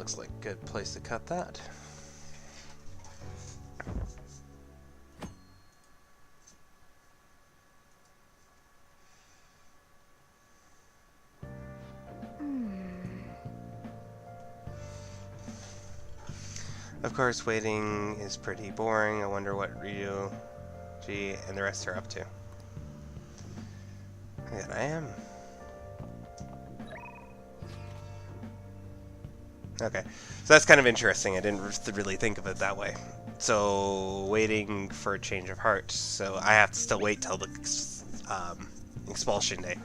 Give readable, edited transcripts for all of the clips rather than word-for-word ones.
looks like a good place to cut that. Of course, waiting is pretty boring. I wonder what Ryu, G, and the rest are up to. And I am. Okay, so that's kind of interesting. I didn't really think of it that way. So, waiting for a change of heart. So, I have to still wait till the expulsion day.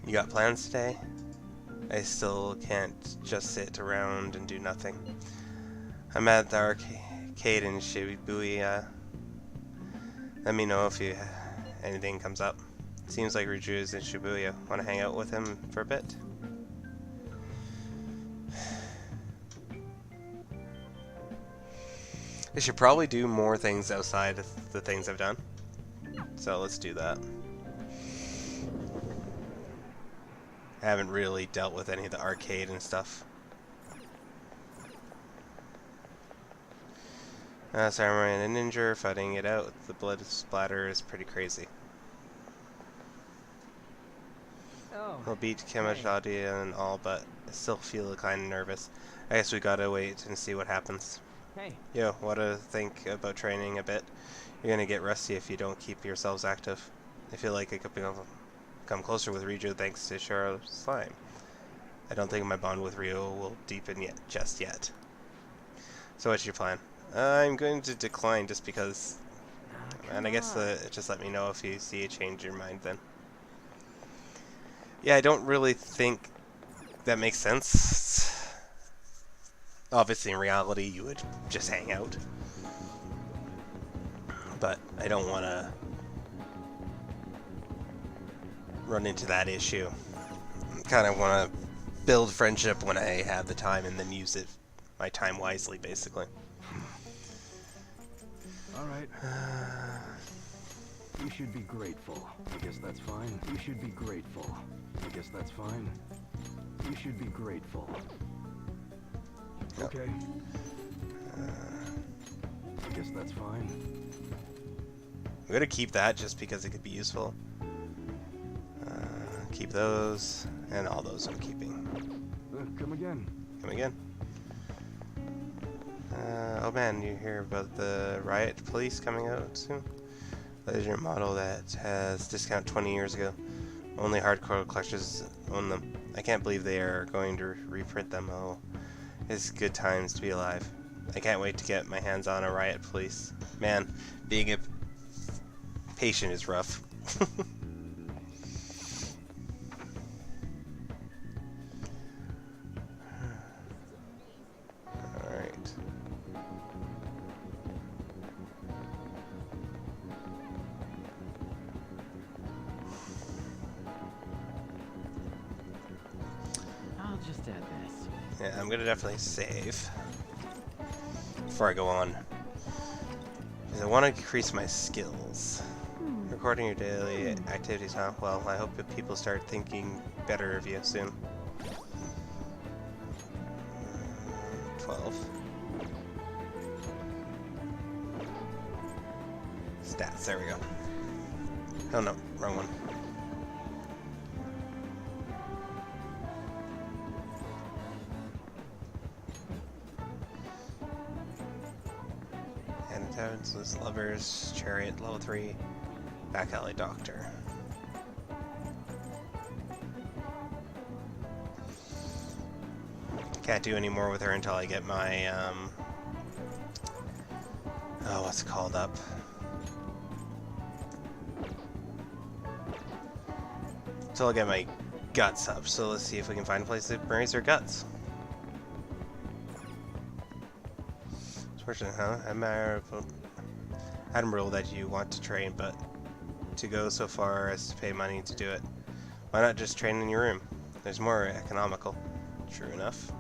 You got plans today? I still can't just sit around and do nothing. I'm at the arcade in Shibuya. Let me know if anything comes up. Seems like Riju is in Shibuya. Want to hang out with him for a bit? I should probably do more things outside of the things I've done. So let's do that. I haven't really dealt with any of the arcade and stuff. Samurai and a ninja fighting it out. The blood splatter is pretty crazy. Oh, We'll beat Kamajadi and all, but I still feel kind of nervous. I guess we gotta wait and see what happens. hey. Yo, what do you think about training a bit? You're gonna get rusty if you don't keep yourselves active. I feel like I could come closer with Riju thanks to Shara's slime. I don't think my bond with Ryu will deepen just yet. So what's your plan? I'm going to decline just because, and I guess just let me know if you see a change in your mind then. Yeah, I don't really think that makes sense. Obviously, in reality, you would just hang out. But I don't want to run into that issue. Kind of want to build friendship when I have the time and then use my time wisely, basically. Alright. You should be grateful. I guess that's fine. You should be grateful. I guess that's fine. You should be grateful. Okay. I guess that's fine. I'm gonna keep that just because it could be useful. Keep those, and all those I'm keeping. Come again. Come again. Oh man, you hear about the riot police coming out soon? Legendary model that has discount 20 years ago. Only hardcore collectors own them. I can't believe they are going to reprint them. Oh, it's good times to be alive. I can't wait to get my hands on a riot police. Man, being a patient is rough. Alright. I'll just add this. Yeah, I'm gonna definitely save before I go on. Because I want to increase my skills. Recording your daily activities, huh? Well, I hope that people start thinking better of you soon. 12. Stats, there we go. Oh no, wrong one. Annotations, lovers, chariot, level 3, back alley doctor. Can't do any more with her until I get my, oh, what's it called up? Until I get my guts up. So let's see if we can find a place that raise her guts. It's fortunate, huh? Admirable that you want to train, but to go so far as to pay money to do it. Why not just train in your room? There's more economical. True enough.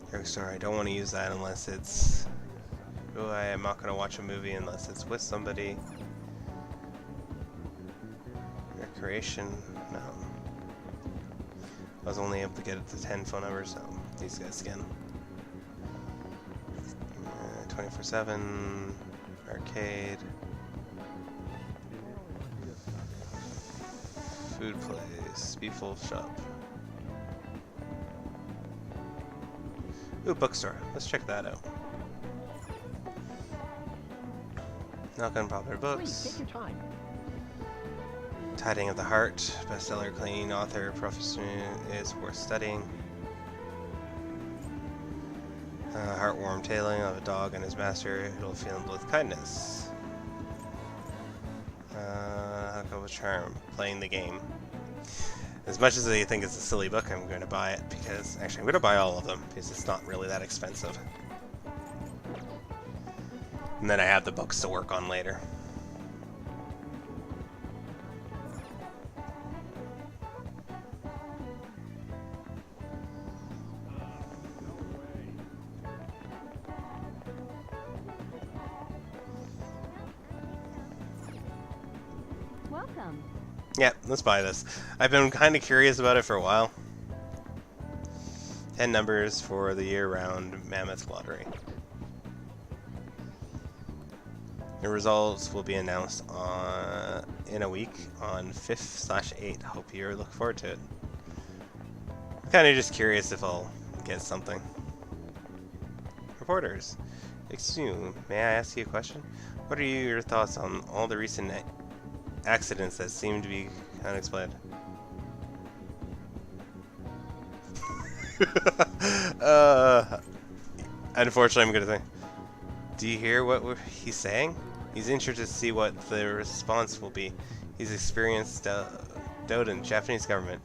Drugstore, I don't want to use that unless it's Oh, I am not gonna watch a movie unless it's with somebody. Recreation, no. I was only able to get it to 10 phone numbers, so these guys again. 24/7, arcade, food place, Beeful shop. Ooh, bookstore. Let's check that out. Knock on popular books. Please, take your time. Tiding of the Heart, bestseller, clean author, profession is worth studying. Heartwarm tailing of a dog and his master who will fill him with kindness. How go with charm? Playing the game. As much as I think it's a silly book, I'm going to buy it because actually I'm going to buy all of them because it's not really that expensive. And then I have the books to work on later. Welcome. Yeah, let's buy this. I've been kind of curious about it for a while. 10 numbers for the year-round Mammoth Lottery. The results will be announced in a week on 5/8. Hope you look forward to it. I'm kind of just curious if I'll get something. Reporters, excuse me, may I ask you a question? What are your thoughts on all the recent accidents that seem to be unexplained? Unfortunately, I'm gonna say, do you hear what he's saying? He's interested to see what the response will be. He's experienced doubt in Japanese government.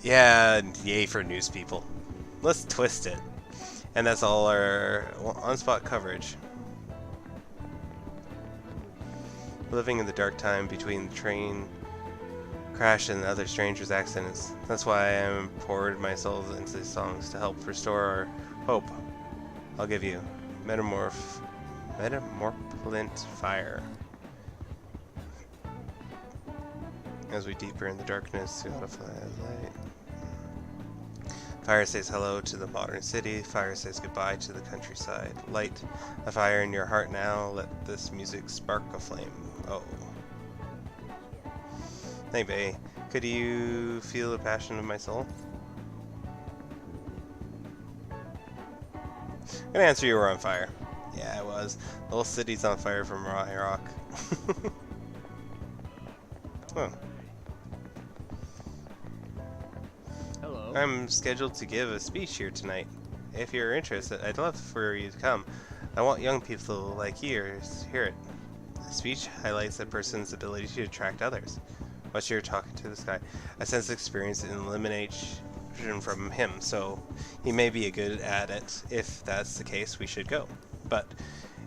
Yeah, yay for news people. Let's twist it. And that's all our on-spot coverage. Living in the dark time between the train crash and other strangers' accidents. That's why I poured my soul into these songs to help restore our hope. I'll give you Metamorpholant Fire. As we deeper in the darkness, we gotta fly light. Fire says hello to the modern city. Fire says goodbye to the countryside. Light a fire in your heart now. Let this music spark a flame. Oh. Hey, Bay. Could you feel the passion of my soul? I'm gonna answer you were on fire. Yeah, I was. The whole city's on fire from rock. Oh. Hello. I'm scheduled to give a speech here tonight. If you're interested, I'd love for you to come. I want young people like you to hear it. The speech highlights a person's ability to attract others. What's your talking to this guy? I sense experience in elimination from him, so he may be good at it. If that's the case, we should go. But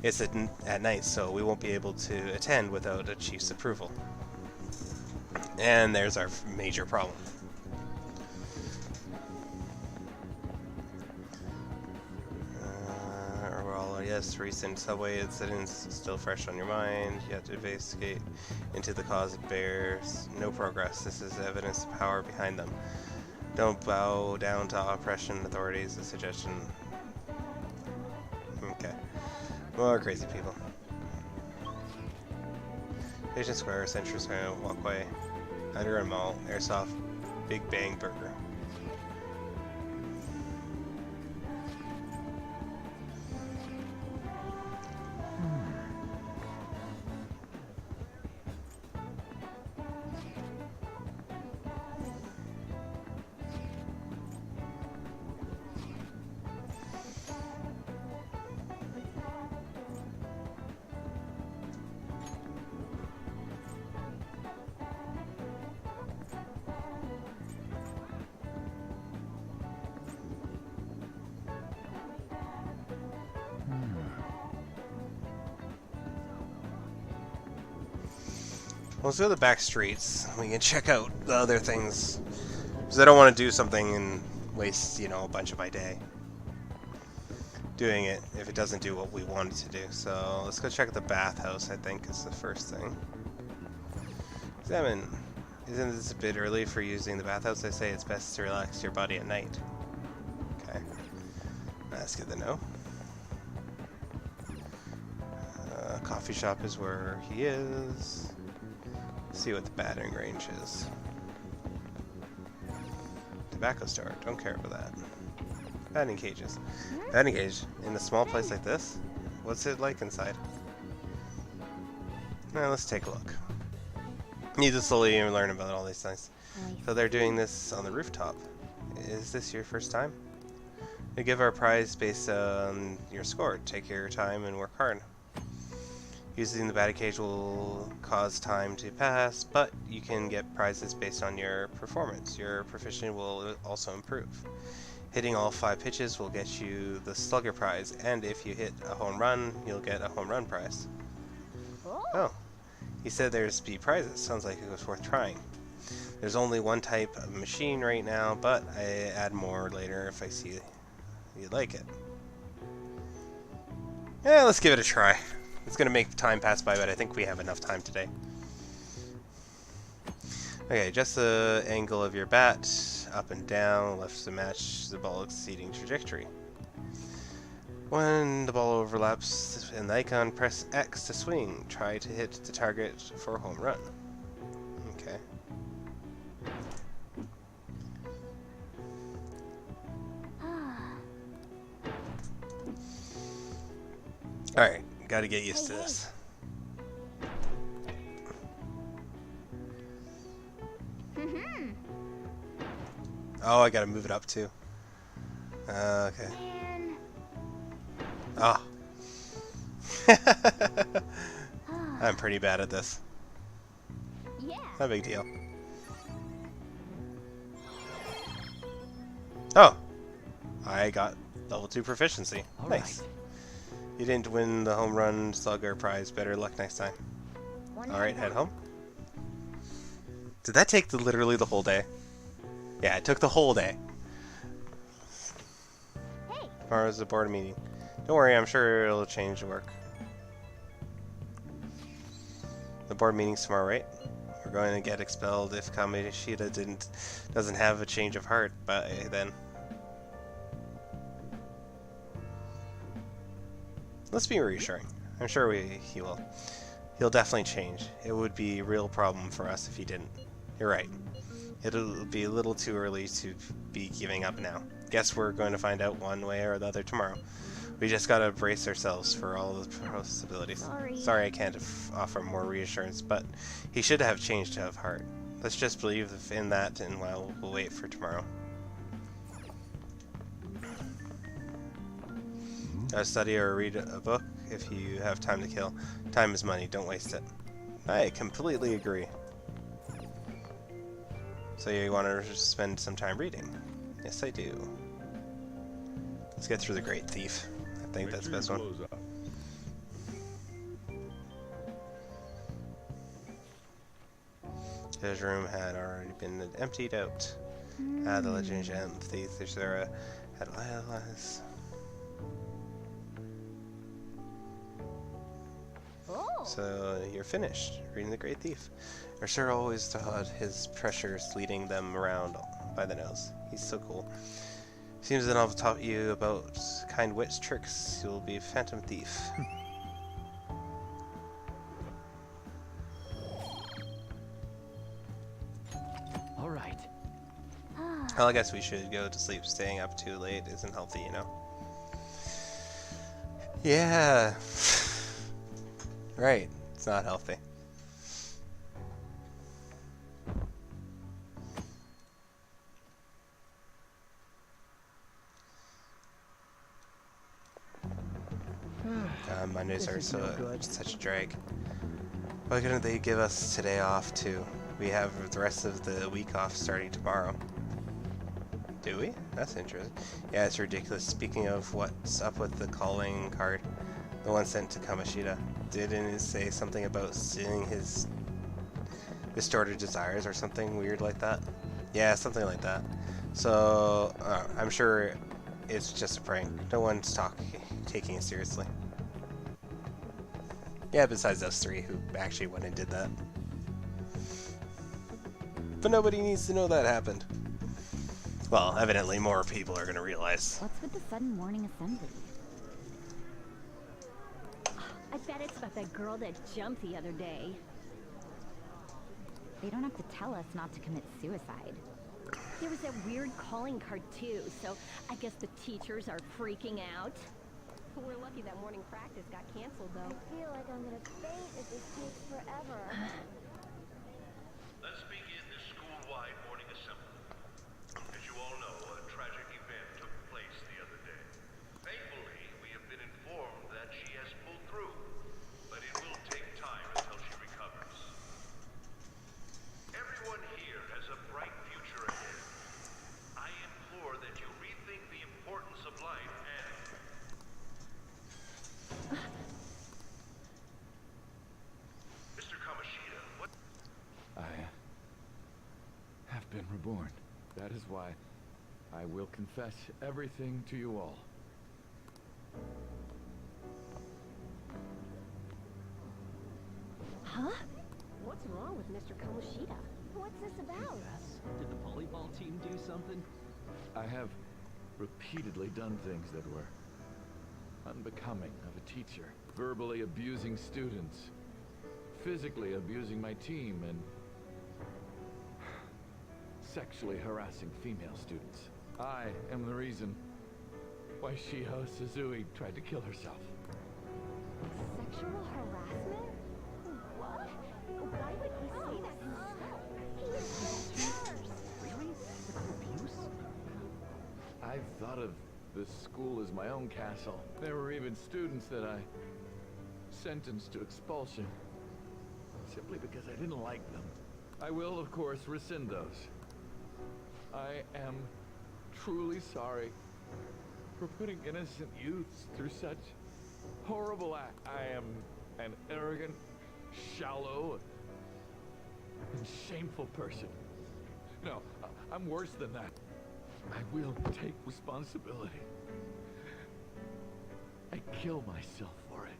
it's at night, so we won't be able to attend without a chief's approval. And there's our major problem. Yes, recent subway incidents still fresh on your mind. You have to investigate into the cause of bears. No progress. This is evidence of power behind them. Don't bow down to oppression authorities. A suggestion. Okay. More crazy people. Station Square, Central Square, Walkway, Underground Mall, Airsoft, Big Bang Burger. Let's go to the back streets. We can check out the other things. Because I don't want to do something and waste, a bunch of my day. doing it if it doesn't do what we want it to do. So let's go check the bathhouse, I think is the first thing. Examine. Isn't this a bit early for using the bathhouse? They say it's best to relax your body at night. Okay. That's good to know. Coffee shop is where he is. Let's see what the battering range is. Tobacco store. Don't care about that. Batting cages. Batting cage in a small place like this? What's it like inside? Now let's take a look. You just slowly learn about all these things. So they're doing this on the rooftop. Is this your first time? We give our prize based on your score. Take your time and work hard. Using the batting cage will cause time to pass, but you can get prizes based on your performance. Your proficiency will also improve. Hitting all 5 pitches will get you the slugger prize, and if you hit a home run, you'll get a home run prize. Oh, he said there's B prizes. Sounds like it was worth trying. There's only one type of machine right now, but I add more later if I see you'd like it. Yeah, let's give it a try. It's going to make time pass by, but I think we have enough time today. Okay, adjust the angle of your bat, up and down, left to match the ball exceeding trajectory. When the ball overlaps an icon, press X to swing. Try to hit the target for a home run. Okay. Alright, gotta get used to this. Oh, I gotta move it up too. Okay. Oh. I'm pretty bad at this. Yeah. Not a big deal. Oh! I got level 2 proficiency. All Nice. right. You didn't win the home run slugger prize. Better luck next time. Alright, head home. Did that take literally the whole day? Yeah, it took the whole day. Hey. Tomorrow's the board meeting. Don't worry, I'm sure it'll change the work. The board meeting's tomorrow, right? We're going to get expelled if Kamishita doesn't have a change of heart by then. Let's be reassuring. I'm sure he will. He'll definitely change. It would be a real problem for us if he didn't. You're right. It'll be a little too early to be giving up now. Guess we're going to find out one way or the other tomorrow. We just gotta brace ourselves for all the possibilities. Sorry I can't offer more reassurance, but he should have changed to have heart. Let's just believe in that, and we'll wait for tomorrow. Gotta study or read a book if you have time to kill. Time is money, don't waste it. I completely agree. So you want to spend some time reading? Yes, I do. Let's get through the Great Thief. I think that's the best one. His room had already been emptied out. The legend gem thief Thera had idolized. So you're finished reading The Great Thief. Ursura always taught his pressures leading them around by the nose. He's so cool. Seems the novel taught you about kind wit's tricks. You'll be a phantom thief. All right. Well, I guess we should go to sleep. Staying up too late isn't healthy, you know. Yeah. Right. It's not healthy. Mondays are such a drag. Why couldn't they give us today off too? We have the rest of the week off starting tomorrow. Do we? That's interesting. Yeah, it's ridiculous. Speaking of what's up with the calling card, the one sent to Kamishita, didn't it say something about seeing his distorted desires or something weird like that? Yeah, something like that. So I'm sure It's just a prank. No one's taking it seriously. Yeah, besides us three who actually went and did that. But nobody needs to know that happened. Well, evidently more people are going to realize. What's with the sudden morning assembly? I bet it's about that girl that jumped the other day. They don't have to tell us not to commit suicide. There was that weird calling card too, so I guess the teachers are freaking out. We're lucky that morning practice got canceled though. I feel like I'm gonna faint if this takes forever. Let's begin this school-wide morning assembly. As you all know, a tragic event took place the other day. Thankfully, we have been informed that she has pulled through, but it will take time until she recovers. Everyone here has a bright future ahead. I implore that you rethink the importance of life and... Mr. Kamishita, what... I have been reborn. That is why I will confess everything to you all. Huh? What's wrong with Mr. Kamoshida? What's this about? Did the volleyball team do something? I have repeatedly done things that were unbecoming of a teacher. Verbally abusing students, physically abusing my team, and sexually harassing female students. I am the reason why Shiho Suzui tried to kill herself. Sexual harassment? What? Why would he say that himself? He is the worst. Really? Physical abuse? I thought of this school as my own castle. There were even students that I sentenced to expulsion simply because I didn't like them. I will, of course, rescind those. I am truly sorry for putting innocent youths through such horrible acts. I am an arrogant, shallow, and shameful person. No, I'm worse than that. I will take responsibility. I kill myself for it.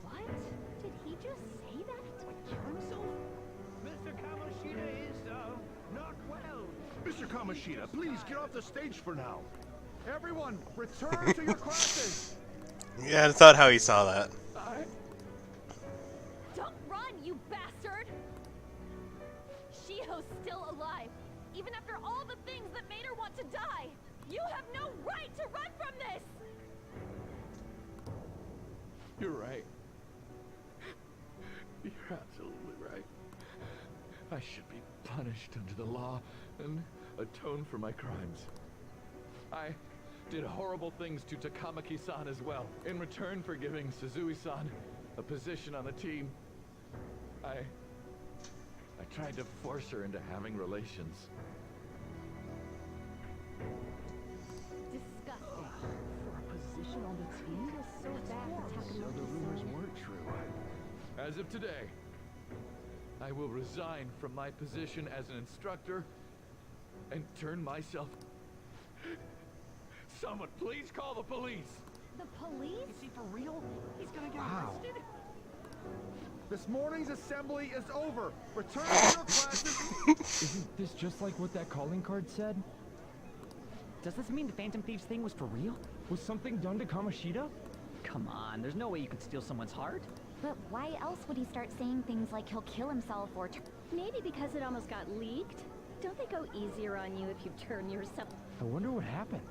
What? Did he just say that? Kill himself? Mr. Kamoshida is, not well. Mr. Kamishita, please get off the stage for now. Everyone, return to your classes. Yeah, I thought how he saw that. Don't run, you bastard! Shiho's still alive, even after all the things that made her want to die. You have no right to run from this! You're right. You're absolutely right. I should be punished under the law and atone for my crimes. I did horrible things to Takamaki-san as well. In return for giving Suzui-san a position on the team, I tried to force her into having relations. Disgusting. For a position on the team? So bad for So the rumors weren't true. As of today, I will resign from my position as an instructor and turn myself... Someone please call the police! The police? Is he for real? He's gonna get Wow. arrested? This morning's assembly is over. Return to your classes. Isn't this just like what that calling card said? Does this mean the Phantom Thieves thing was for real? Was something done to Kamoshida? Come on, there's no way you could steal someone's heart. But why else would he start saying things like he'll kill himself or maybe because it almost got leaked? Don't they go easier on you if you turn yourself? I wonder what happened.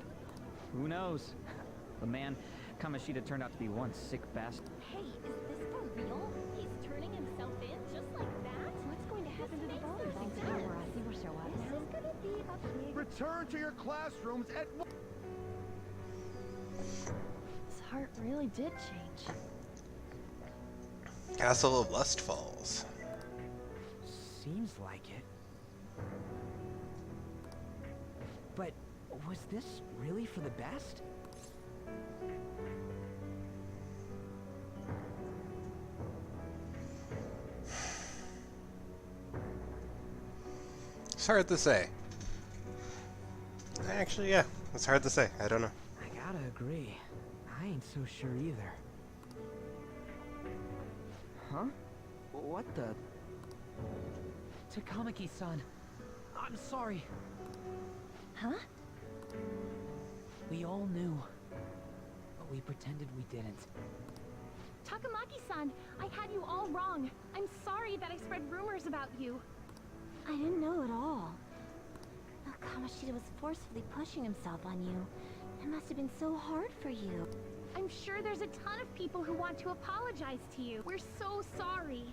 Who knows? But man, Kamoshida turned out to be one sick bastard. Hey, is this for real? He's turning himself in just like that? What's going to happen to the bowlers? He will show up. This is gonna be a big... Return to your classrooms at once. His heart really did change. Castle of Lust Falls. Seems like it. But was this really for the best? It's hard to say. Actually, yeah, it's hard to say. I don't know. I Gotta agree. I ain't so sure either. Huh? What the? Takamaki-san, I'm sorry. Huh? We all knew, but we pretended we didn't. Takamaki-san, I had you all wrong. I'm sorry that I spread rumors about you. I didn't know at all. Oh, Kamoshida was forcefully pushing himself on you. It must have been so hard for you. I'm sure there's a ton of people who want to apologize to you. We're so sorry.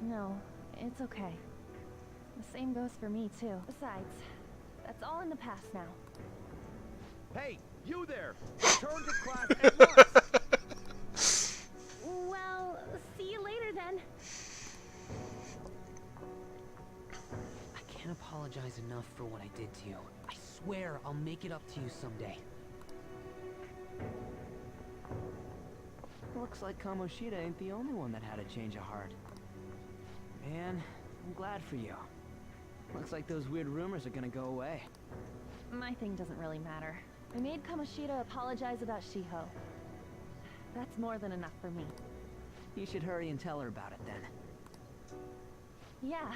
No, it's okay. The same goes for me, too. Besides, that's all in the past now. Hey, you there! Return to class at once! Well, see you later then. I can't apologize enough for what I did to you. I swear I'll make it up to you someday. Looks like Kamoshida ain't the only one that had a change of heart. Man, I'm glad for you. Looks like those weird rumors are gonna go away. My thing doesn't really matter. I made Kamoshida apologize about Shiho. That's more than enough for me. You should hurry and tell her about it then. Yeah.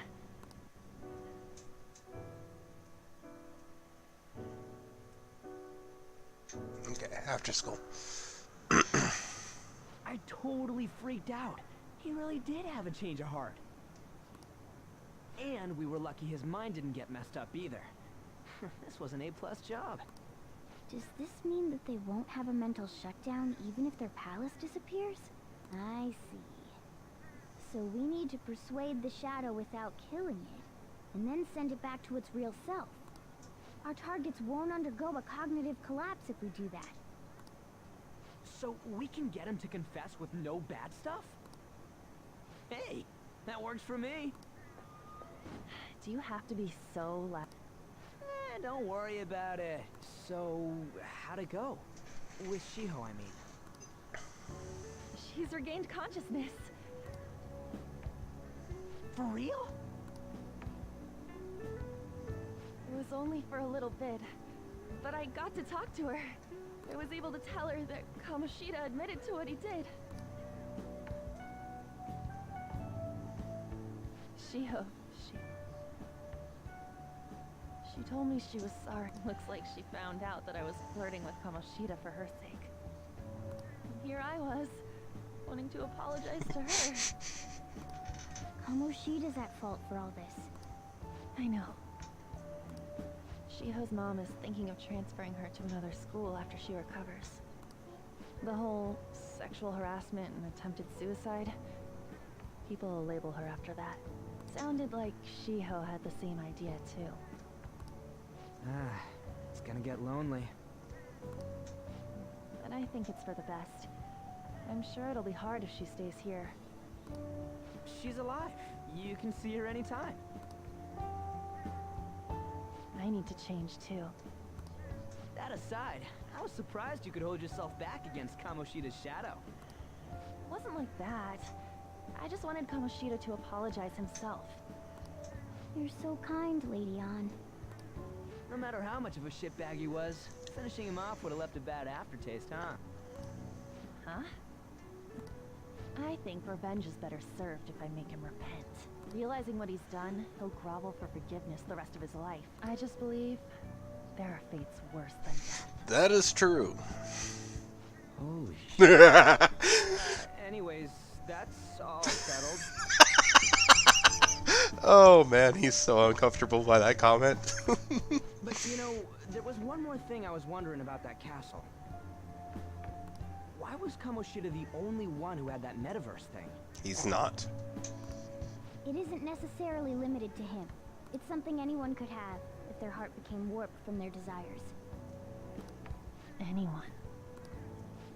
Okay, after school. I totally freaked out. He really did have a change of heart. And we were lucky his mind didn't get messed up either. This was an A+ job. Does this mean that they won't have a mental shutdown even if their palace disappears? I see. So we need to persuade the shadow without killing it, and then send it back to its real self. Our targets won't undergo a cognitive collapse if we do that. So we can get him to confess with no bad stuff? Hey, that works for me. Do you have to be so loud? Don't worry about it. So, how'd it go? With Shiho, I mean. She's regained consciousness. For real? It was only for a little bit, but I got to talk to her. I was able to tell her that Kamoshida admitted to what he did. Shiho, she told me she was sorry. Looks like she found out that I was flirting with Kamoshida for her sake. And here I was, wanting to apologize to her. Kamoshida's at fault for all this. I know. Shiho's mom is thinking of transferring her to another school after she recovers. The whole sexual harassment and attempted suicide, people will label her after that. Sounded like Shiho had the same idea too. It's gonna get lonely. But I think it's for the best. I'm sure it'll be hard if she stays here. She's alive. You can see her anytime. I need to change too. That aside, I was surprised you could hold yourself back against Kamoshida's shadow. It wasn't like that. I just wanted Kamoshida to apologize himself. You're so kind, Lady Ann. No matter how much of a shitbag he was, finishing him off would have left a bad aftertaste, huh? Huh? I think revenge is better served if I make him repent. Realizing what he's done, he'll grovel for forgiveness the rest of his life. I just believe there are fates worse than death. That is true. Holy shit. Anyways, that's all settled. Oh man, he's so uncomfortable by that comment. But you know, there was one more thing I was wondering about that castle. Why was Kamoshida the only one who had that metaverse thing? He's not. It isn't necessarily limited to him. It's something anyone could have if their heart became warped from their desires. Anyone.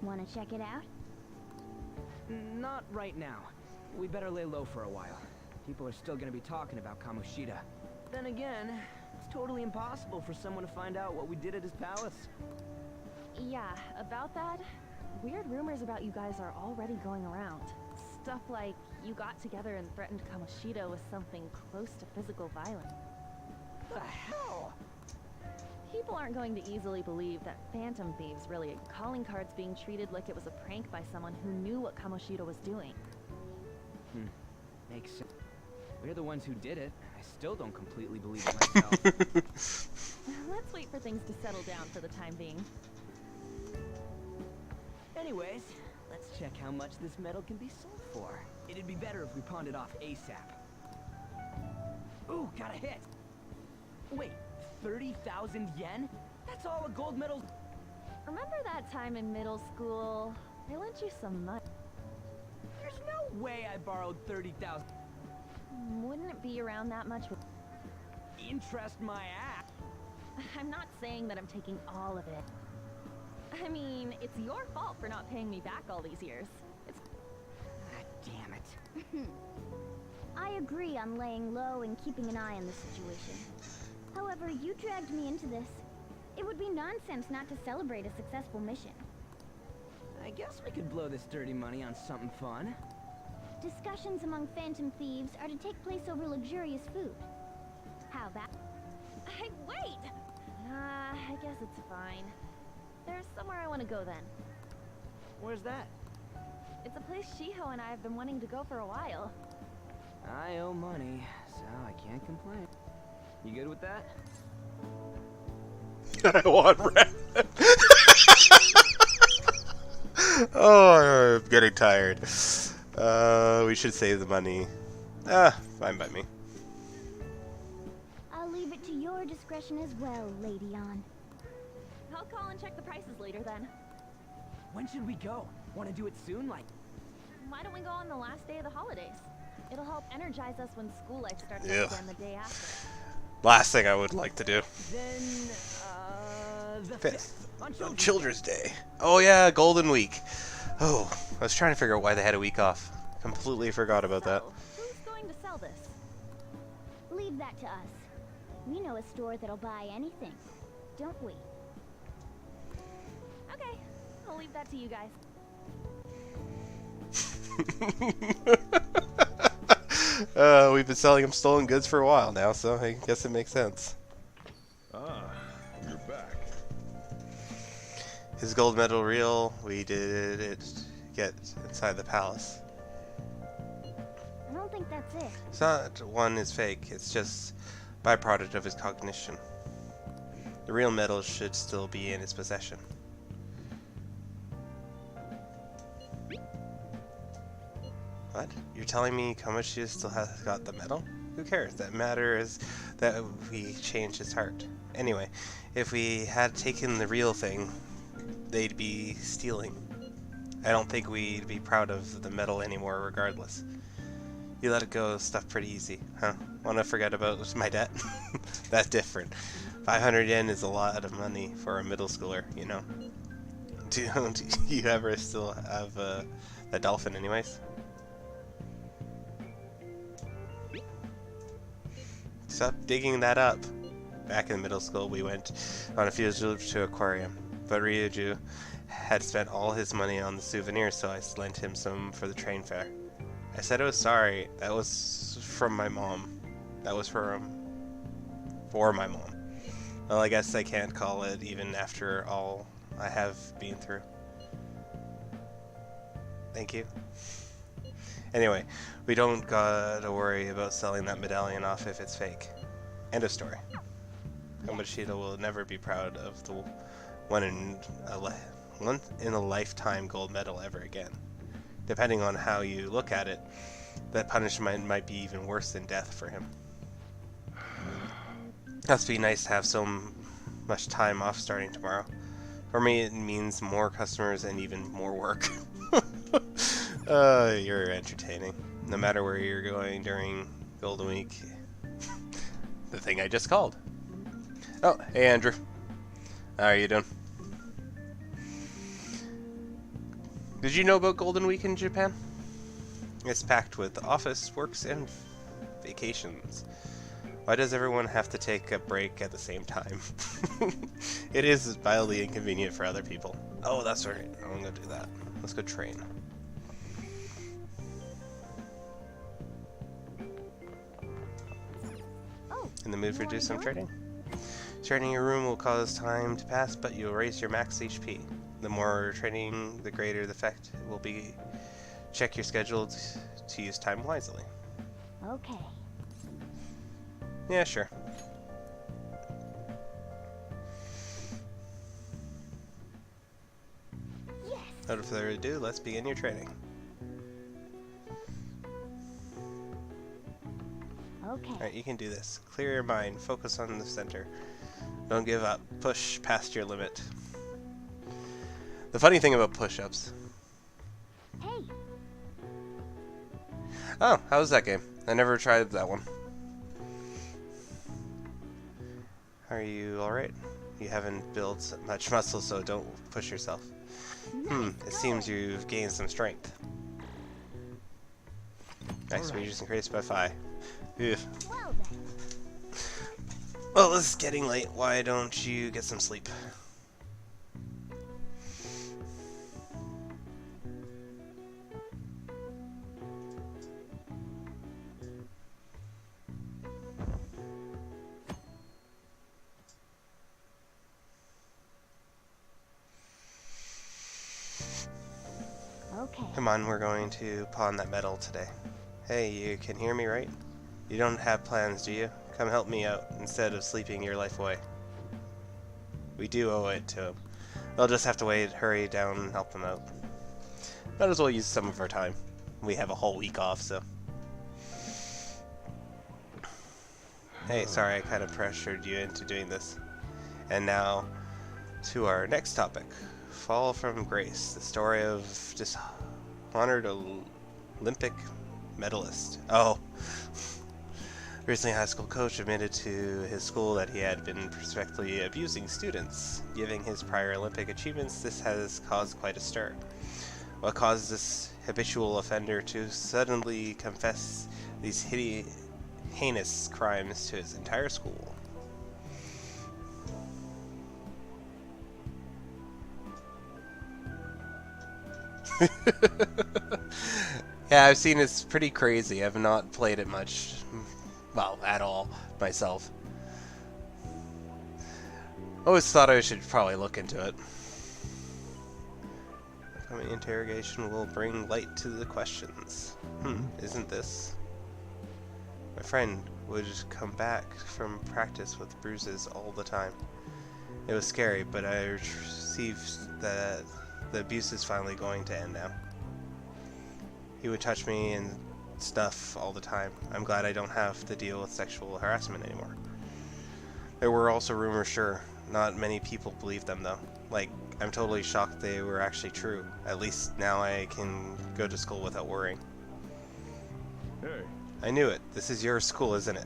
Want to check it out? Not right now. We better lay low for a while. People are still gonna be talking about Kamoshida. Then again, it's totally impossible for someone to find out what we did at his palace. Yeah, about that, weird rumors about you guys are already going around. Stuff like you got together and threatened Kamoshida with something close to physical violence. The hell? People aren't going to easily believe that Phantom Thieves really calling cards being treated like it was a prank by someone who knew what Kamoshida was doing. Makes sense. We're the ones who did it. I still don't completely believe it myself. Let's wait for things to settle down for the time being. Anyways, let's check how much this metal can be sold for. It'd be better if we pawned it off ASAP. Ooh, got a hit! Wait, 30,000 yen? That's all a gold medal. Remember that time in middle school? I lent you some money. There's no way I borrowed 30,000. Wouldn't it be around that much with... Interest my ass. I'm not saying that I'm taking all of it. I mean, it's your fault for not paying me back all these years. It's... God damn it. I agree on laying low and keeping an eye on the situation. However, you dragged me into this. It would be nonsense not to celebrate a successful mission. I guess we could blow this dirty money on something fun. Discussions among Phantom Thieves are to take place over luxurious food. How about... Hey, wait! I guess it's fine. There's somewhere I want to go then. Where's that? It's a place Shiho and I have been wanting to go for a while. I owe money, so I can't complain. You good with that? I want red. Oh, I'm getting tired. We should save the money. Fine by me. I'll leave it to your discretion as well, Lady On. I'll call and check the prices later then. When should we go? Want to do it soon? Like, Why don't we go on the last day of the holidays? It'll help energize us when school life starts up Ugh. again the day after. Last thing I would like to do. then, the 5th. On On Children's Day. Oh yeah, Golden Week. Oh, I was trying to figure out why they had a week off. Completely forgot about that. So, who's going to sell this? Leave that to us. We know a store that'll buy anything, don't we? Okay, I'll leave that to you guys. We've been selling him stolen goods for a while now, so I guess it makes sense. Ah, you're back. His gold medal reel, we did it get inside the palace. I don't think that's it. It's not one is fake, it's just byproduct of his cognition. The real medal should still be in his possession. What? You're telling me Kamoshida still has got the medal? Who cares? That matters that we changed his heart. Anyway, if we had taken the real thing, they'd be stealing. I don't think we'd be proud of the medal anymore regardless. You let it go stuff pretty easy, huh? Wanna forget about my debt? That's different. 500 yen is a lot of money for a middle schooler, you know? Do you ever still have that dolphin anyways? Stop digging that up. Back in middle school, we went on a field trip to aquarium, but Ryuju had spent all his money on the souvenirs, so I lent him some for the train fare. I said I was sorry. That was from my mom. That was for my mom. Well, I guess I can't call it even after all I have been through. Thank you. Anyway, we don't gotta worry about selling that medallion off if it's fake. End of story. Kamoshida will never be proud of the one in a lifetime gold medal ever again. Depending on how you look at it, that punishment might be even worse than death for him. Must be nice to have so much time off starting tomorrow. For me, it means more customers and even more work. You're entertaining. No matter where you're going during Golden Week. The thing I just called. Oh, hey Andrew. How are you doing? Did you know about Golden Week in Japan? It's packed with office, works, and vacations. Why does everyone have to take a break at the same time? It is wildly inconvenient for other people. Oh, that's right. I'm gonna do that. Let's go train. Oh, In the mood for you do wanna some do it? trading? Training your room will cause time to pass, but you'll raise your max HP. The more training, the greater the effect will be. Check your schedule to use time wisely. Okay. Yeah, sure. Yes. Without further ado, let's begin your training. Okay. Alright, you can do this. Clear your mind. Focus on the center. Don't give up. Push past your limit. The funny thing about push-ups. Hey. Oh, how was that game? I never tried that one. Are you alright? You haven't built much muscle, so don't push yourself. It seems you've gained some strength. Nice, Regis increased by 5. Ugh. Well then. Well, it's getting late. Why don't you get some sleep? Okay. Come on, we're going to pawn that metal today. Hey, you can hear me, right? You don't have plans, do you? Come help me out, instead of sleeping your life away. We do owe it to him. They'll just have to wait, hurry down and help them out. Might as well use some of our time. We have a whole week off, so... Hey, sorry I kind of pressured you into doing this. And now, to our next topic. Fall from Grace, the story of dishonored Olympic medalist. Oh. Recently, a high school coach admitted to his school that he had been prospectively abusing students. Given his prior Olympic achievements, this has caused quite a stir. What caused this habitual offender to suddenly confess these heinous crimes to his entire school? Yeah, I've seen it's pretty crazy. I've not played it much. Well, at all, myself. Always thought I should probably look into it. Upcoming interrogation will bring light to the questions. Isn't this? My friend would come back from practice with bruises all the time. It was scary, but I received that the abuse is finally going to end now. He would touch me and stuff all the time. I'm glad I don't have to deal with sexual harassment anymore. There were also rumors, sure. Not many people believed them, though. Like, I'm totally shocked they were actually true. At least now I can go to school without worrying. Hey. I knew it. This is your school, isn't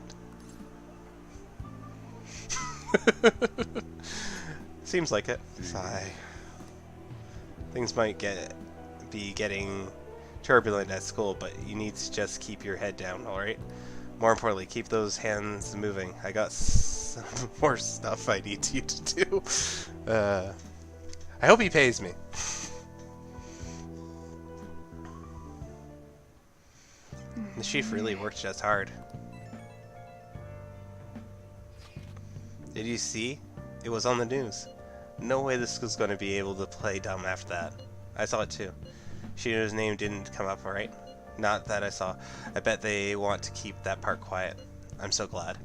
it? Seems like it. Sigh. Things might be getting turbulent at school, but you need to just keep your head down, alright? More importantly, keep those hands moving. I got some more stuff I need you to do. I hope he pays me. The chief really worked just hard. Did you see? It was on the news. No way this was going to be able to play dumb after that. I saw it too. Shino's name didn't come up, right? Not that I saw. I bet they want to keep that part quiet. I'm so glad.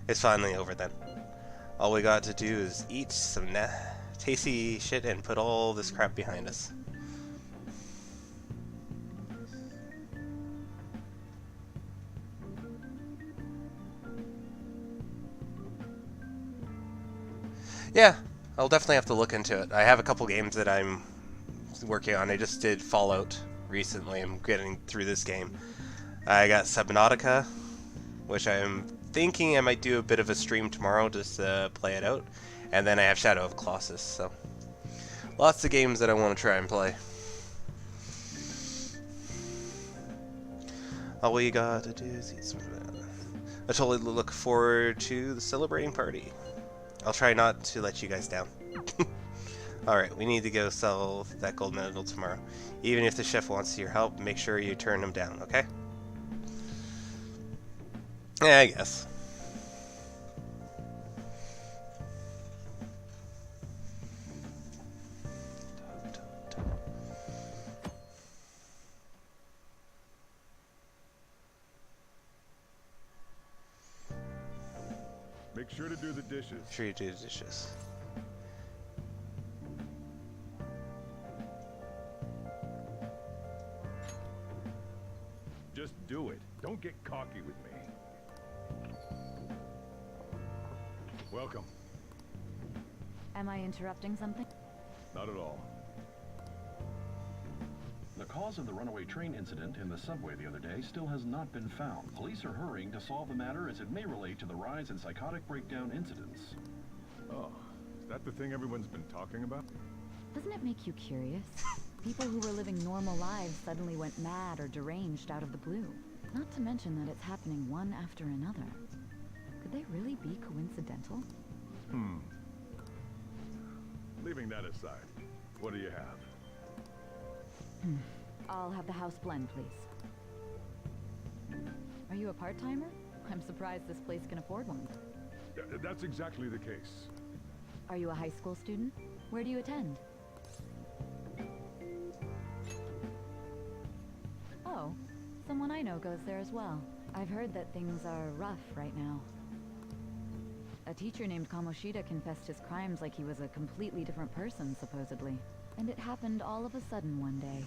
It's finally over then. All we got to do is eat some tasty shit and put all this crap behind us. Yeah, I'll definitely have to look into it. I have a couple games that I'm working on. I just did Fallout recently. I'm getting through this game. I got Subnautica, which I'm thinking I might do a bit of a stream tomorrow just to play it out. And then I have Shadow of Colossus, so lots of games that I want to try and play. All we got to do is eat some. I totally look forward to the celebrating party. I'll try not to let you guys down. Alright, we need to go sell that gold medal tomorrow. Even if the chef wants your help, make sure you turn him down, okay? Yeah, I guess. Make sure to do the dishes. Sure you do the dishes. Just do it. Don't get cocky with me. Welcome. Am I interrupting something? Not at all. The cause of the runaway train incident in the subway the other day still has not been found. Police are hurrying to solve the matter as it may relate to the rise in psychotic breakdown incidents. Oh, is that the thing everyone's been talking about? Doesn't it make you curious? People who were living normal lives suddenly went mad or deranged out of the blue. Not to mention that it's happening one after another. Could they really be coincidental? Leaving that aside, what do you have? I'll have the house blend, please. Are you a part-timer? I'm surprised this place can afford one. That's exactly the case. Are you a high school student? Where do you attend? Oh, someone I know goes there as well. I've heard that things are rough right now. A teacher named Kamoshida confessed his crimes like he was a completely different person, supposedly. And it happened all of a sudden one day.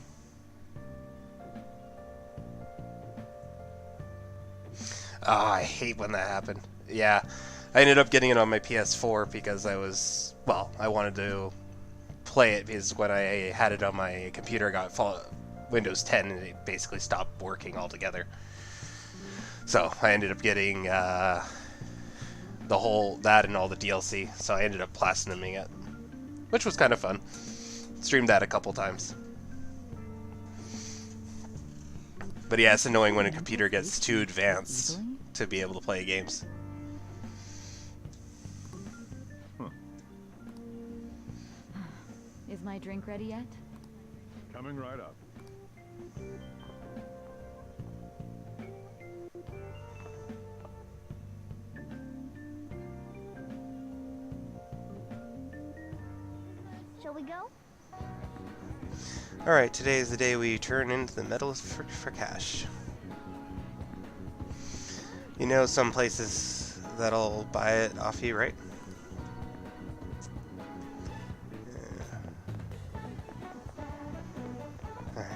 Oh, I hate when that happened. Yeah, I ended up getting it on my PS4 because I wanted to play it because when I had it on my computer, I got Windows 10 and it basically stopped working altogether. So I ended up getting that and all the DLC. So I ended up platinuming it, which was kind of fun. Streamed that a couple times. But yeah, it's annoying when a computer gets too advanced to be able to play games. Is my drink ready yet? Coming right up. Shall we go? Alright, today is the day we turn into the metals for cash. You know some places that'll buy it off you, right? Yeah. Alright.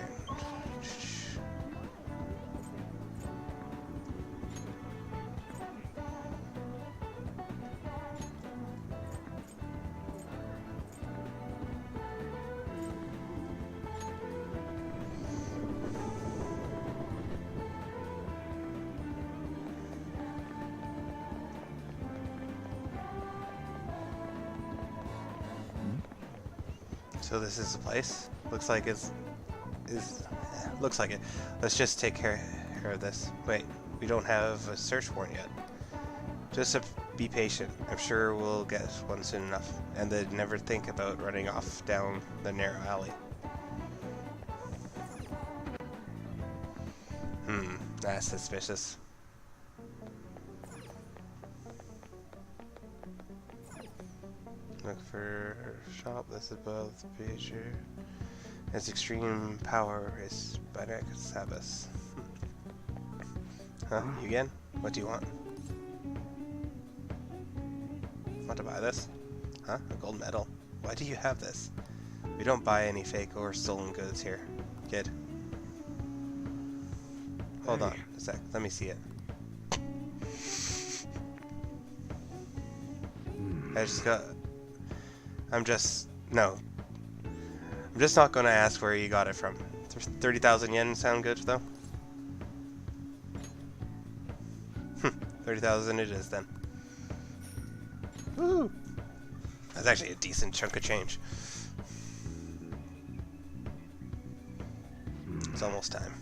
So this is the place. Looks like looks like it. Let's just take care of this. Wait, we don't have a search warrant yet. Just be patient. I'm sure we'll get one soon enough. And then never think about running off down the narrow alley. That's suspicious. Look for shop. This is both picture. Its extreme power is Banek Sabas. Huh? You again? What do you want? Want to buy this? Huh? A gold medal. Why do you have this? We don't buy any fake or stolen goods here, kid. Hold on a sec. Let me see it. I'm just not going to ask where you got it from. 30,000 yen sound good, though? 30,000 it is, then. Woo! That's actually a decent chunk of change. It's almost time.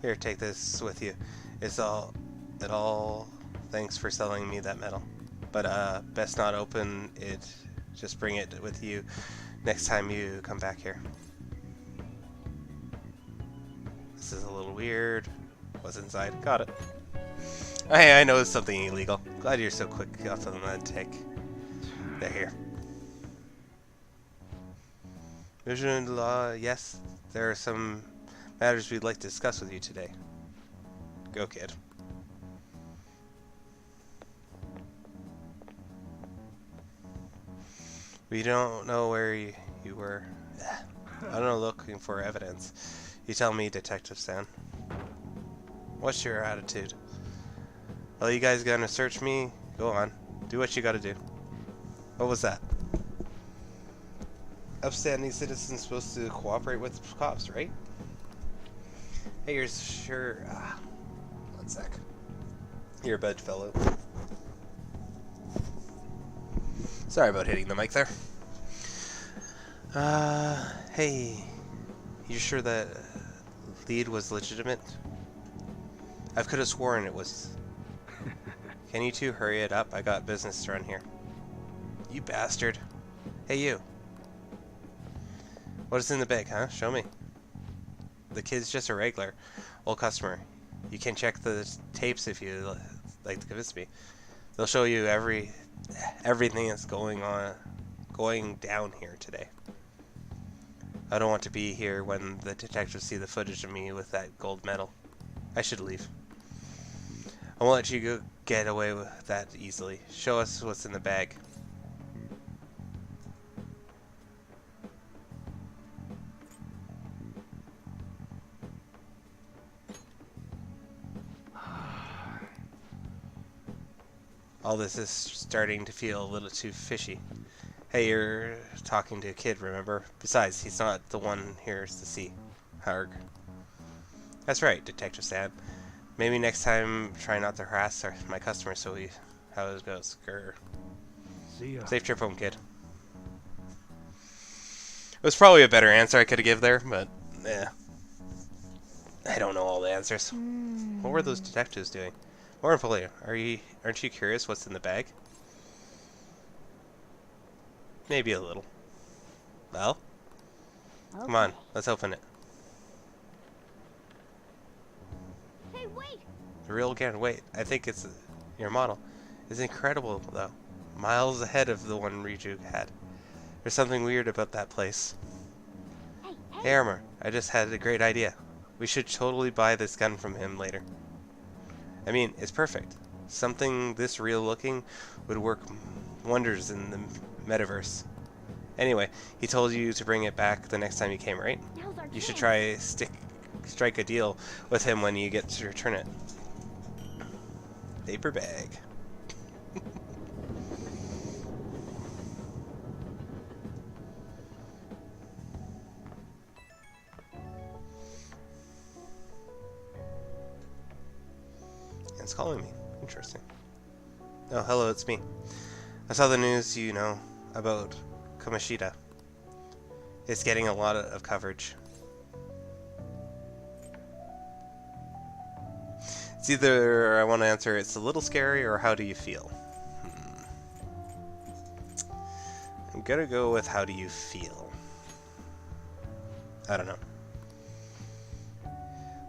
Here, take this with you. It all thanks for selling me that medal. But best not open it. Just bring it with you next time you come back here. This is a little weird. What's inside? Got it. I know it's something illegal. Glad you're so quick off on the take. They're here. Vision de law, yes. There are some matters we'd like to discuss with you today. Go, kid. We don't know where you were. I don't know, looking for evidence. You tell me, Detective Stan. What's your attitude? Well, you guys gonna search me? Go on. Do what you gotta do. What was that? Upstanding citizens supposed to cooperate with the cops, right? Hey, you're sure... one sec. You're a bedfellow. Sorry about hitting the mic there. Hey. You sure that lead was legitimate? I could have sworn it was. Can you two hurry it up? I got business to run here. You bastard. Hey, you. What is in the bag, huh? Show me. The kid's just a regular old customer. You can check the tapes if you like to convince me. They'll show you everything that's going down here today. I don't want to be here when the detectives see the footage of me with that gold medal. I should leave. I won't let you go get away with that easily. Show us what's in the bag. All this is starting to feel a little too fishy. Hey, you're talking to a kid, remember? Besides, he's not the one here to see. Harg. That's right, Detective Sam. Maybe next time, try not to harass my customers so how it goes. Grr. See ya. Safe trip home, kid. It was probably a better answer I could have given there, but, I don't know all the answers. What were those detectives doing? More importantly, aren't you curious what's in the bag? Maybe a little. Well? Okay. Come on, let's open it. Hey, wait! The real again, wait, I think it's your model. It's incredible, though. Miles ahead of the one Riju had. There's something weird about that place. Hey, Armor, I just had a great idea. We should totally buy this gun from him later. I mean, it's perfect. Something this real looking would work wonders in the metaverse. Anyway, he told you to bring it back the next time you came, right? You should try strike a deal with him when you get to return it. Paper bag. It's calling me. Interesting. Oh, hello, it's me. I saw the news, you know, about Kamoshida. It's getting a lot of coverage. It's either I want to answer it's a little scary or how do you feel? I'm gonna go with how do you feel. I don't know.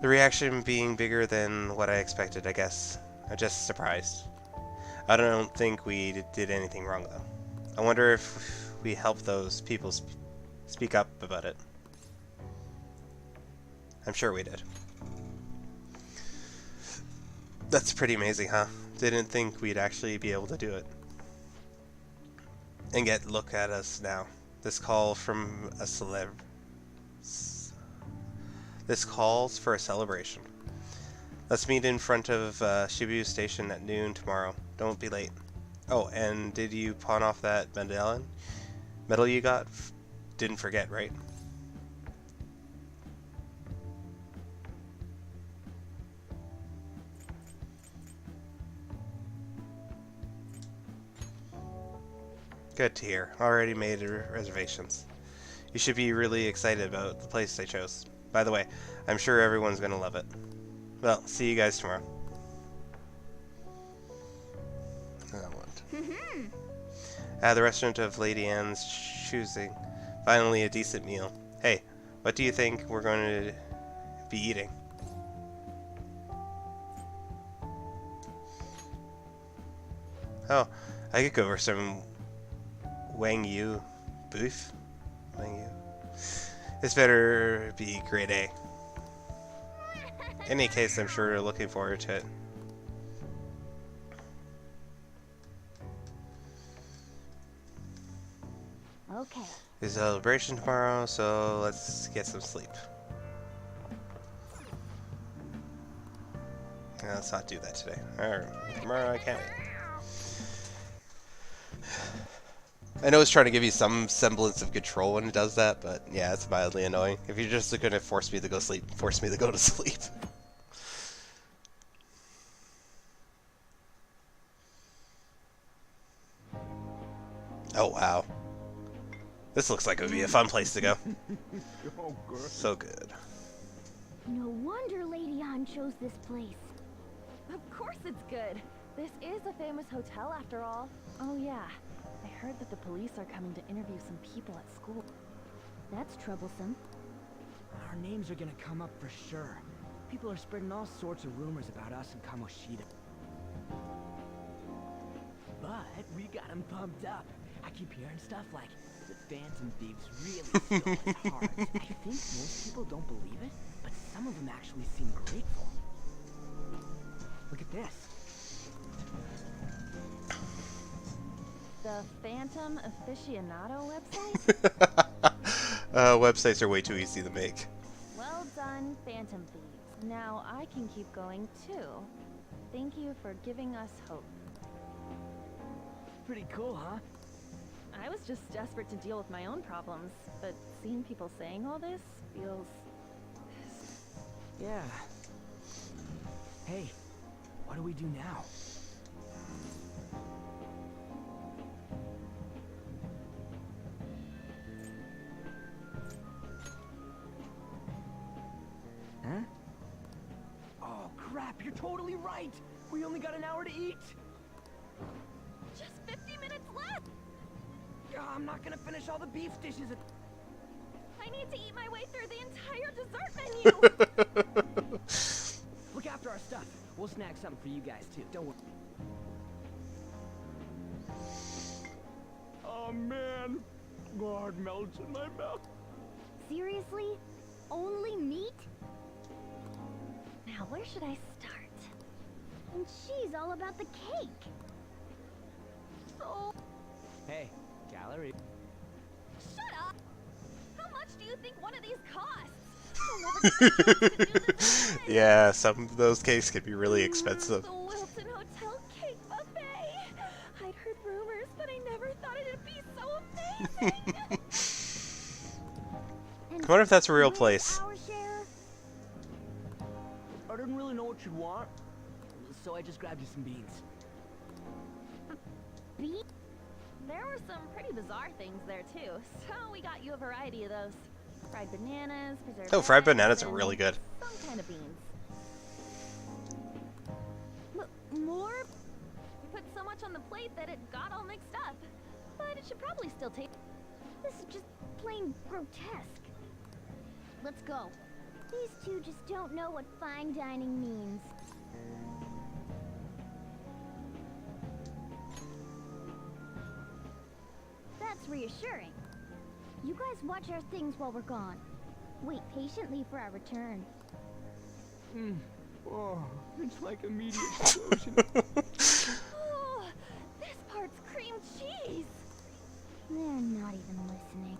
The reaction being bigger than what I expected, I guess. I'm just surprised. I don't think we did anything wrong, though. I wonder if we helped those people speak up about it. I'm sure we did. That's pretty amazing, huh? Didn't think we'd actually be able to do it. And look at us now. This call from a celeb. This calls for a celebration. Let's meet in front of Shibuya Station at noon tomorrow. Don't be late. Oh, and did you pawn off that medal you got? Didn't forget, right? Good to hear. Already made reservations. You should be really excited about the place they chose. By the way, I'm sure everyone's gonna love it. Well, see you guys tomorrow. At the restaurant of Lady Anne's choosing. Finally, a decent meal. Hey, what do you think we're going to be eating? Oh, I could go for some Wang Yu beef. Wang Yu. This better be grade A. In any case, I'm sure you're looking forward to it. Okay. There's a celebration tomorrow, so let's get some sleep. Let's not do that today. Or tomorrow I can't wait. I know it's trying to give you some semblance of control when it does that, but yeah, it's mildly annoying. If you're just going to force me to go sleep, force me to go to sleep. Oh wow. This looks like it would be a fun place to go. Oh, good. So good. No wonder Lady Ann chose this place. Of course it's good. This is a famous hotel after all. Oh yeah, I heard that the police are coming to interview some people at school. That's troublesome. Our names are gonna come up for sure. People are spreading all sorts of rumors about us and Kamoshida. But we got them pumped up. I keep hearing stuff like the Phantom Thieves really stole his heart. I think most people don't believe it, but some of them actually seem grateful. Look at this. The Phantom Aficionado website? Websites are way too easy to make. Well done, Phantom Thieves. Now I can keep going too. Thank you for giving us hope. Pretty cool, huh? I was just desperate to deal with my own problems, but seeing people saying all this feels... Yeah. Hey, what do we do now? Huh? Oh crap, you're totally right! We only got an hour to eat! Just 50 minutes left! I'm not gonna finish all the beef dishes at... I need to eat my way through the entire dessert menu! Look after our stuff. We'll snag something for you guys too. Don't worry. Oh, man. God melts in my mouth. Seriously? Only meat? Now where should I start? And she's all about the cake. So... Hey, gallery. Shut up! How much do you think one of these costs? I'll never get the chance to do this again. Yeah, some of those cakes could be really expensive. The Wilton Hotel Cake Buffet! I'd heard rumors, but I never thought it'd be so amazing! And I wonder if that's a real where's place. our share? I didn't really know what you'd want, so I just grabbed you some beans. Beef? There were some pretty bizarre things there too, so we got you a variety of those. Fried bananas, preserved Oh, fried eggs, bananas are and really good. some kind of beans. More? We put so much on the plate that it got all mixed up. But it should probably still taste... This is just plain grotesque. Let's go. These two just don't know what fine dining means. That's reassuring. You guys watch our things while we're gone. Wait patiently for our return. Oh, it's like immediate explosion. Oh, this part's cream cheese! They're not even listening.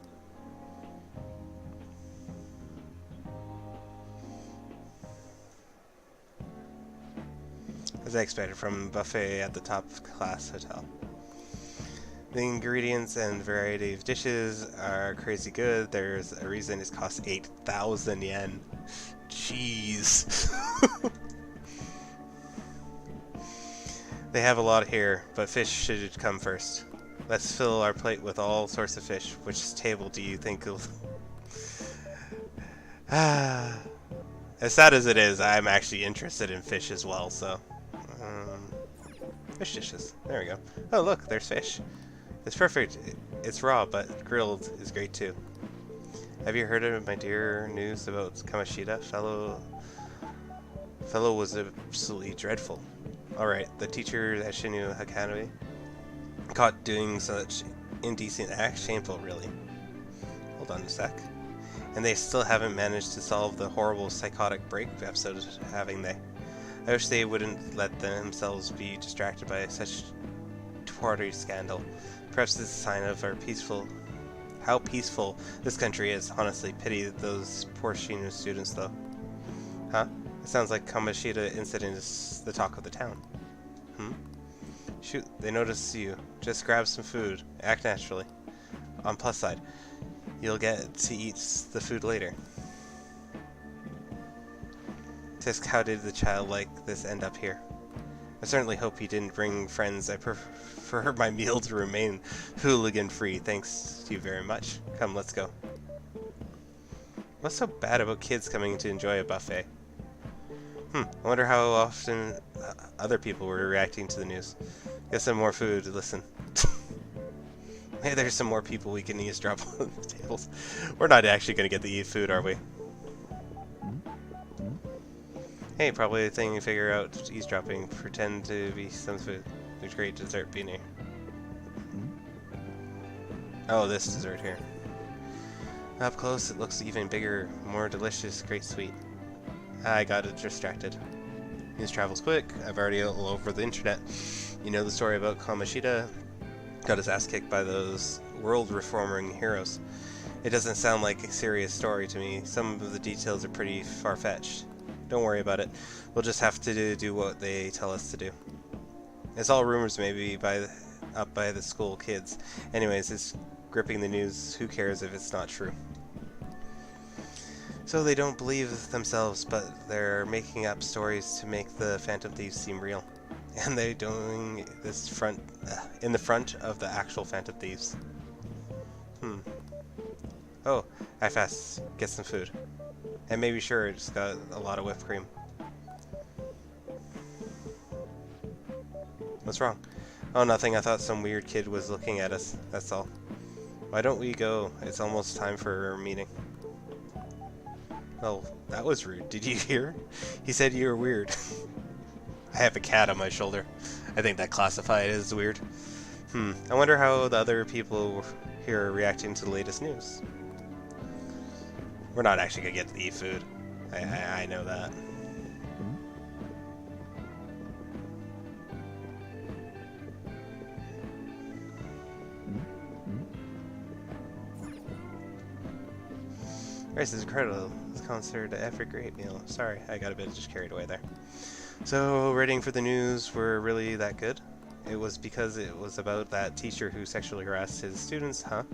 As I expected from a buffet at the top class hotel. The ingredients and variety of dishes are crazy good. There's a reason it costs 8,000 yen. Jeez. They have a lot here, but fish should come first. Let's fill our plate with all sorts of fish. Which table do you think will... As sad as it is, I'm actually interested in fish as well, so... fish dishes. There we go. Oh look, there's fish. It's perfect. It's raw, but grilled is great too. Have you heard of my dear news about Kamoshida? Fellow was absolutely dreadful. Alright, the teacher at Shinu Academy caught doing such indecent acts. Shameful, really. Hold on a sec. And they still haven't managed to solve the horrible psychotic break episode, having they? I wish they wouldn't let themselves be distracted by such tawdry scandal. Perhaps this is a sign of our peaceful how peaceful this country is. Honestly, pity those poor Shinu students, though. Huh? It sounds like Kamoshida incident is the talk of the town. Shoot, they notice you. Just grab some food. Act naturally. On plus side, you'll get to eat the food later. Tisk, how did the child like this end up here? I certainly hope he didn't bring friends. I prefer my meal to remain hooligan-free. Thanks to you very much. Come, let's go. What's so bad about kids coming to enjoy a buffet? I wonder how often other people were reacting to the news. Get some more food. Listen. Hey, there's some more people we can eavesdrop on the tables. We're not actually going to get to eat food, are we? Hey, probably a thing you figure out eavesdropping. Pretend to be some food. There's great dessert being here. Oh, this dessert here. Up close, it looks even bigger, more delicious, great sweet. I got distracted. News travels quick. I've already all over the internet. You know the story about Kamoshida? Got his ass kicked by those world-reforming heroes. It doesn't sound like a serious story to me. Some of the details are pretty far-fetched. Don't worry about it. We'll just have to do what they tell us to do. It's all rumors, maybe up by the school kids. Anyways, it's gripping the news. Who cares if it's not true? So they don't believe themselves, but they're making up stories to make the Phantom Thieves seem real. And they're doing this in the front of the actual Phantom Thieves. Oh, I fast. Get some food. And maybe sure, it's got a lot of whipped cream. What's wrong? Oh, nothing. I thought some weird kid was looking at us. That's all. Why don't we go? It's almost time for our meeting. Oh, that was rude. Did you hear? He said you were weird. I have a cat on my shoulder. I think that classified as weird. I wonder how the other people here are reacting to the latest news. We're not actually gonna get to eat food. I know that. This is incredible. This concert every great meal. Sorry, I got a bit just carried away there. So, rating for the news were really that good? It was because it was about that teacher who sexually harassed his students, huh?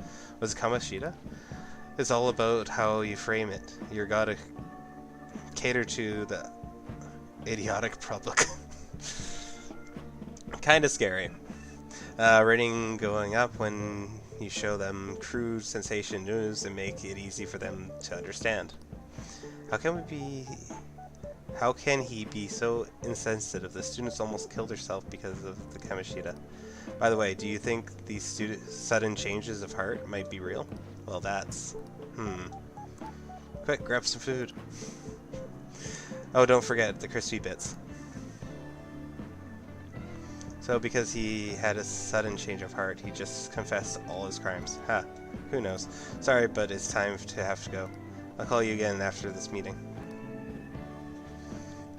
Was it Kamoshida? It's all about how you frame it. You gotta cater to the idiotic public. Kinda scary. Rating going up when you show them crude sensation news and make it easy for them to understand. How can he be so insensitive? The students almost killed herself because of the Kamoshida. By the way, do you think these sudden changes of heart might be real? Well, that's... Quick, grab some food. Oh, don't forget the crispy bits. So, because he had a sudden change of heart, he just confessed all his crimes. Ha, who knows. Sorry, but it's time to have to go. I'll call you again after this meeting.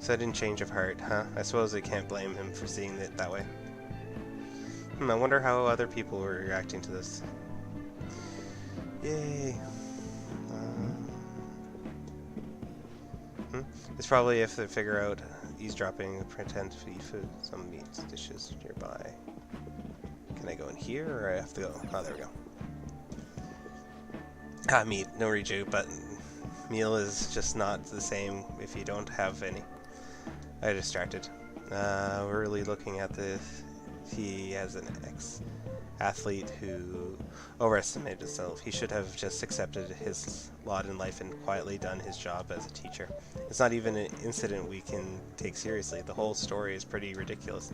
Sudden change of heart, huh? I suppose I can't blame him for seeing it that way. I wonder how other people were reacting to this. Yay. It's probably if they figure out eavesdropping, pretend to eat food. Some meat dishes nearby. Can I go in here, or I have to go? Oh, there we go. Meat. No reju, but meal is just not the same if you don't have any. I distracted. We're really looking at this. He has an ex-athlete who overestimated himself. He should have just accepted his lot in life and quietly done his job as a teacher. It's not even an incident we can take seriously. The whole story is pretty ridiculous.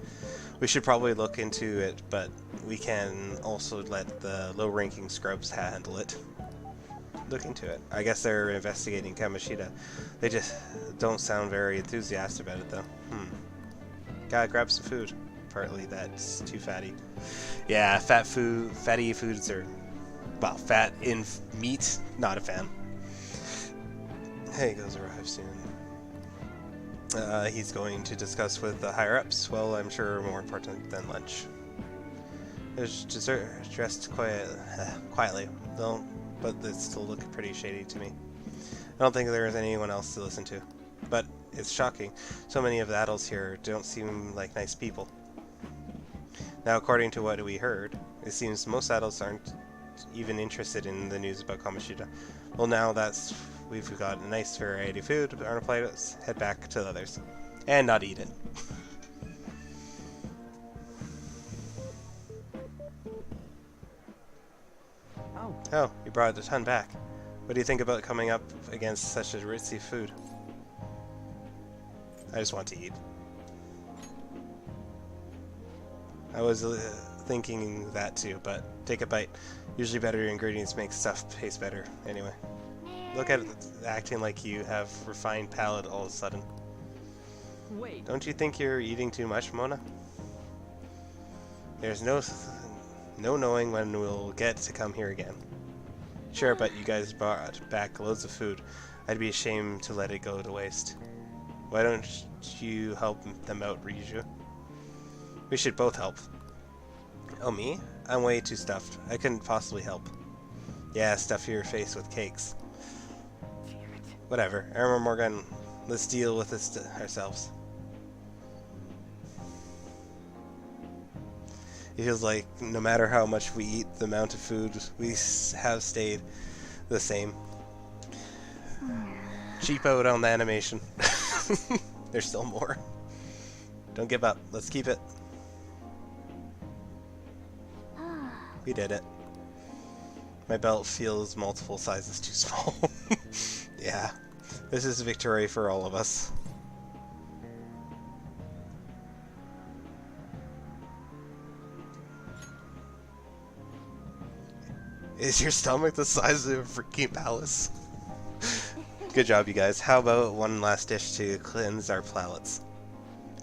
We should probably look into it, but we can also let the low-ranking scrubs handle it. Look into it. I guess they're investigating Kamoshida. They just don't sound very enthusiastic about it, though. Gotta grab some food. Partly that's too fatty. Yeah, fatty foods are, well, fat in meat, not a fan. Hey, goes arrive soon. He's going to discuss with the higher-ups. Well, I'm sure more important than lunch. There's dressed quietly, though, but they still look pretty shady to me. I don't think there is anyone else to listen to. But it's shocking. So many of the adults here don't seem like nice people. Now, according to what we heard, it seems most adults aren't even interested in the news about Kamoshida. Well, now that's we've got a nice variety of food on our plate, let's head back to the others. And not eat it. Oh, you brought a ton back. What do you think about coming up against such a ritzy food? I just want to eat. I was thinking that too, but take a bite. Usually better ingredients make stuff taste better. Anyway. Look at it acting like you have refined palate all of a sudden. Wait. Don't you think you're eating too much, Mona? There's no knowing when we'll get to come here again. Sure, but you guys brought back loads of food. I'd be ashamed to let it go to waste. Why don't you help them out, Riju? We should both help. Oh, me? I'm way too stuffed. I couldn't possibly help. Yeah, stuff your face with cakes. Whatever. Armor Morgan, let's deal with this ourselves. It feels like no matter how much we eat, the amount of food we have stayed the same. Cheap out on the animation. There's still more. Don't give up. Let's keep it. We did it. My belt feels multiple sizes too small. Yeah. This is a victory for all of us. Is your stomach the size of a freaking palace? Good job, you guys. How about one last dish to cleanse our palates?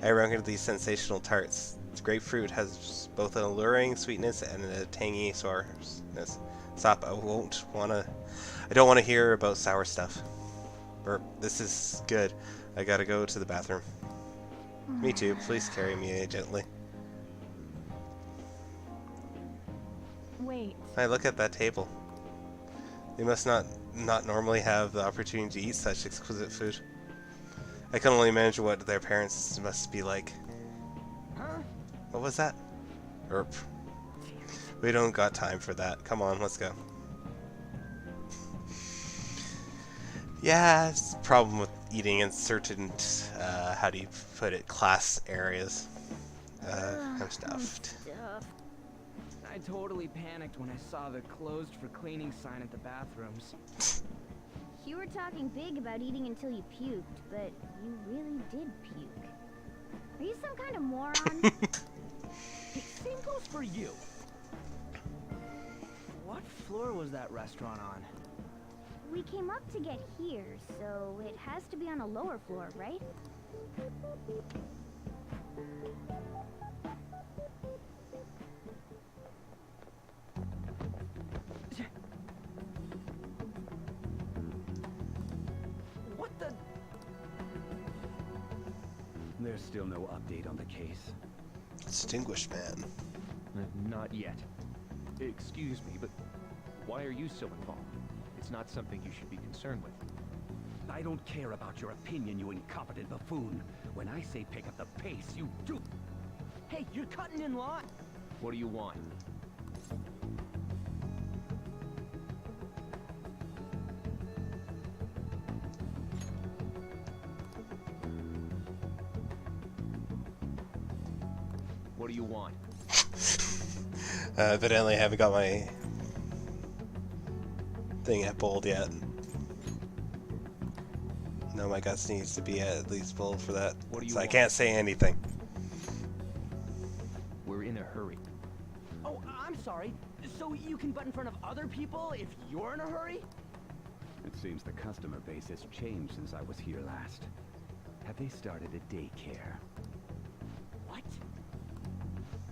I reckon these sensational tarts. Grapefruit has both an alluring sweetness and a tangy sourness. Stop, I don't want to hear about sour stuff. This is good. I gotta go to the bathroom. Me too. Please carry me gently. Wait. Hey, look at that table. They must not normally have the opportunity to eat such exquisite food. I can only imagine what their parents must be like. Huh? What was that? Erp. We don't got time for that. Come on, let's go. Yeah, it's a problem with eating in certain, how do you put it, class areas. I'm stuffed. I totally panicked when I saw the closed for cleaning sign at the bathrooms. You were talking big about eating until you puked, but you really did puke. Are you some kind of moron? Same goes for you. What floor was that restaurant on? We came up to get here, so it has to be on a lower floor, right? What the? There's still no update on the case. Distinguished man. Not yet. Excuse me, but why are you so involved? It's not something you should be concerned with. I don't care about your opinion, you incompetent buffoon. When I say pick up the pace, you do. Hey, you're cutting in line. What do you want? What do you want? Evidently I haven't got my thing at bold yet. No, my guts needs to be at least bold for that. What do you so I want? can't say anything. We're in a hurry. Oh, I'm sorry. So you can butt in front of other people if you're in a hurry? It seems the customer base has changed since I was here last. Have they started a daycare? What?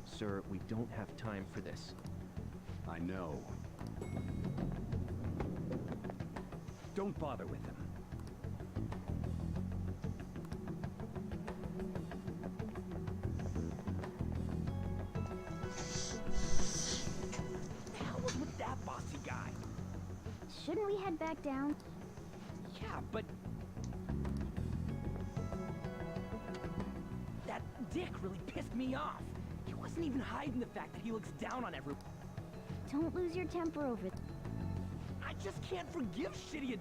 Sir, we don't have time for this. I know. Don't bother with them. Shouldn't we head back down? Yeah, but... That dick really pissed me off. He wasn't even hiding the fact that he looks down on everyone. Don't lose your temper over it. I just can't forgive shitty...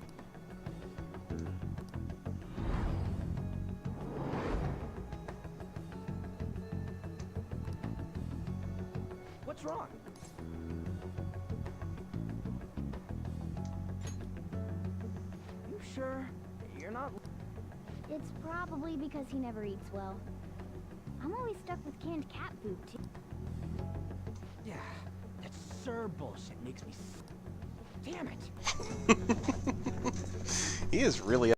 What's wrong? You sure? You're not... It's probably because he never eats well. I'm always stuck with canned cat food, too. Yeah, that Sir bullshit makes me... Damn it! He is really